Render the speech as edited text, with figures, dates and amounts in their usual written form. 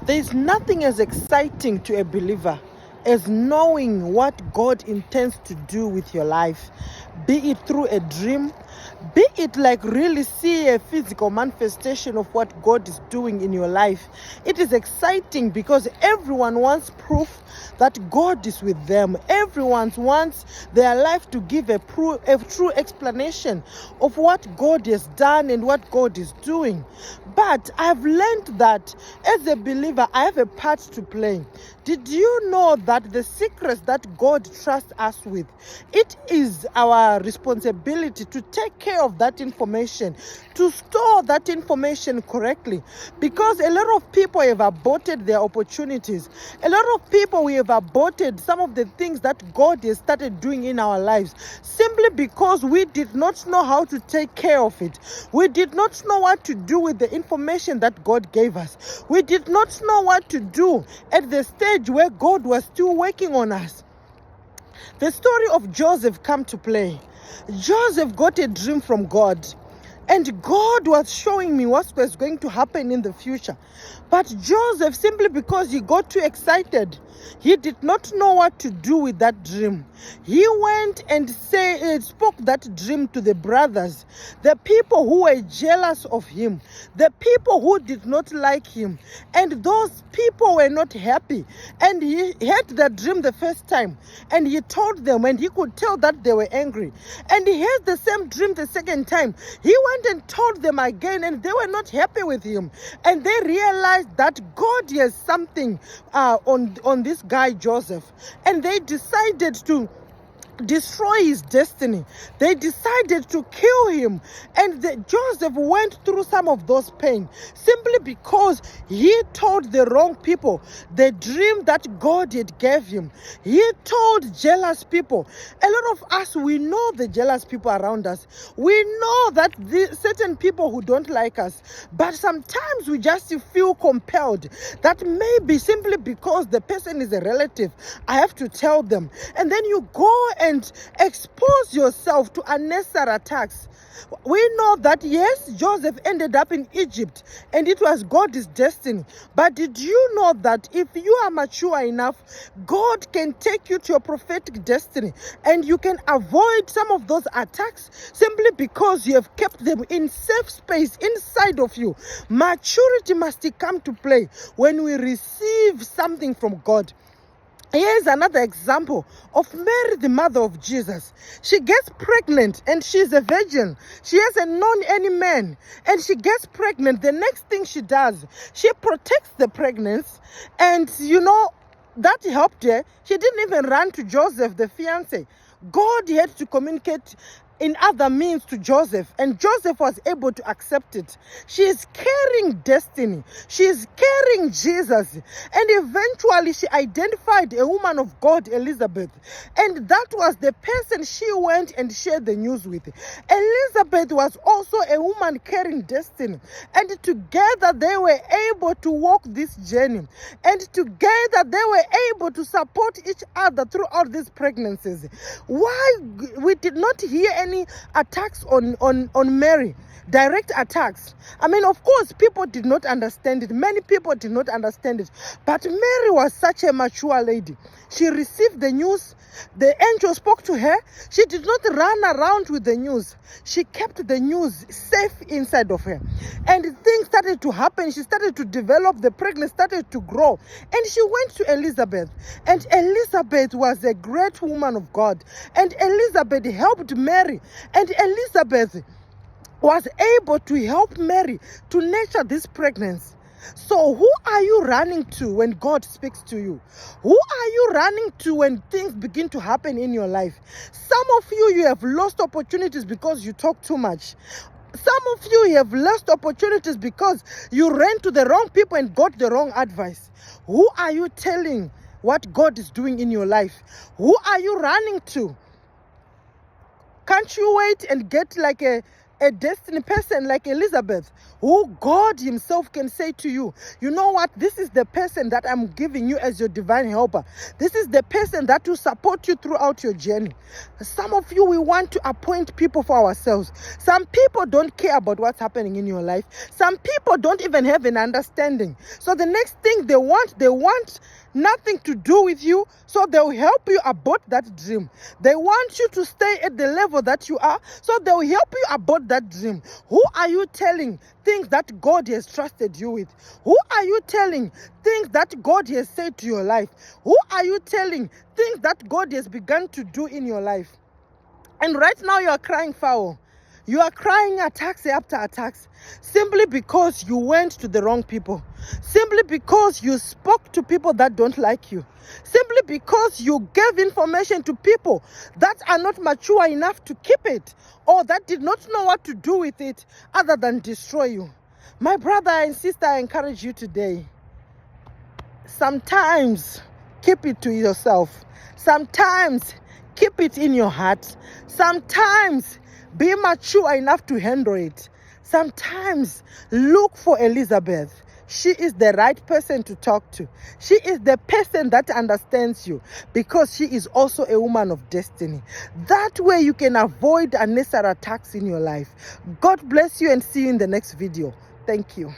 There is nothing as exciting to a believer as knowing what God intends to do with your life, be it through a dream, be it like really see a physical manifestation of what God is doing in your life. It is exciting because everyone wants proof that God is with them. Everyone wants their life to give a true explanation of what God has done and what God is doing. But I've learned that as a believer, I have a part to play. Did you know that the secrets that God trusts us with, it is our responsibility to take care of that information, to store that information correctly? Because a lot of people have aborted their opportunities. A lot of people, we have aborted some of the things that God has started doing in our lives simply because we did not know how to take care of it. We did not know what to do with the information that God gave us. We did not know what to do at the stage where God was still working on us. The story of Joseph come to play. Joseph got a dream from God, and God was showing me what was going to happen in the future. But Joseph, simply because he got too excited, he did not know what to do with that dream. He went and spoke that dream to the brothers, the people who were jealous of him, the people who did not like him, and those people were not happy. And he heard the dream the first time, and he told them, and he could tell that they were angry. And he heard the same dream the second time. He went and told them again, and they were not happy with him. And they realized that God has something on this guy Joseph, and they decided to destroy his destiny. They decided to kill him, and Joseph went through some of those pain simply because he told the wrong people the dream that God had gave him. He told jealous people. A lot of us, we know the jealous people around us. We know that certain people who don't like us, but sometimes we just feel compelled that maybe simply because the person is a relative, I have to tell them. And then you go and expose yourself to unnecessary attacks. We know that yes, Joseph ended up in Egypt and it was God's destiny. But did you know that if you are mature enough, God can take you to your prophetic destiny and you can avoid some of those attacks simply because you have kept them in safe space inside of you? Maturity must come to play when we receive something from God. Here's another example of Mary, the mother of Jesus. She gets pregnant and she's a virgin. She hasn't known any man, and she gets pregnant. The next thing she does, she protects the pregnancy, and that helped her. She didn't even run to Joseph, the fiance. God had to communicate in other means to Joseph, and Joseph was able to accept it. She is carrying destiny. She is carrying Jesus. And eventually she identified a woman of God, Elizabeth. And that was the person she went and shared the news with. Elizabeth was also a woman carrying destiny. And together they were able to walk this journey. And together they were able to support each other throughout these pregnancies. Why we did not hear any attacks on Mary, direct attacks? I mean, of course, people did not understand it. Many people did not understand it. But Mary was such a mature lady. She received the news. The angel spoke to her. She did not run around with the news. She kept the news safe inside of her. And things started to happen. She started to develop. The pregnancy started to grow. And she went to Elizabeth. And Elizabeth was a great woman of God. And Elizabeth helped Mary. And Elizabeth was able to help Mary to nurture this pregnancy. So who are you running to when God speaks to you? Who are you running to when things begin to happen in your life? Some of you have lost opportunities because you talk too much. Some of you have lost opportunities because you ran to the wrong people and got the wrong advice. Who are you telling what God is doing in your life? Who are you running to? Can't you wait and get like a a destiny person like Elizabeth, who God himself can say to you, you know what, this is the person that I'm giving you as your divine helper. This is the person that will support you throughout your journey. Some of you, we want to appoint people for ourselves. Some people don't care about what's happening in your life. Some people don't even have an understanding. So the next thing they want nothing to do with you, so they'll help you abort that dream. They want you to stay at the level that you are, so they'll help you abort that dream. Who are you telling things that God has trusted you with? Who are you telling things that God has said to your life? Who are you telling things that God has begun to do in your life? And right now you are crying foul. You are crying attacks after attacks simply because you went to the wrong people. Simply because you spoke to people that don't like you. Simply because you gave information to people that are not mature enough to keep it, or that did not know what to do with it other than destroy you. My brother and sister, I encourage you today. Sometimes keep it to yourself. Sometimes keep it in your heart. Sometimes be mature enough to handle it. Sometimes look for Elizabeth. She is the right person to talk to. She is the person that understands you, because she is also a woman of destiny. That way you can avoid unnecessary attacks in your life. God bless you, and see you in the next video. Thank you.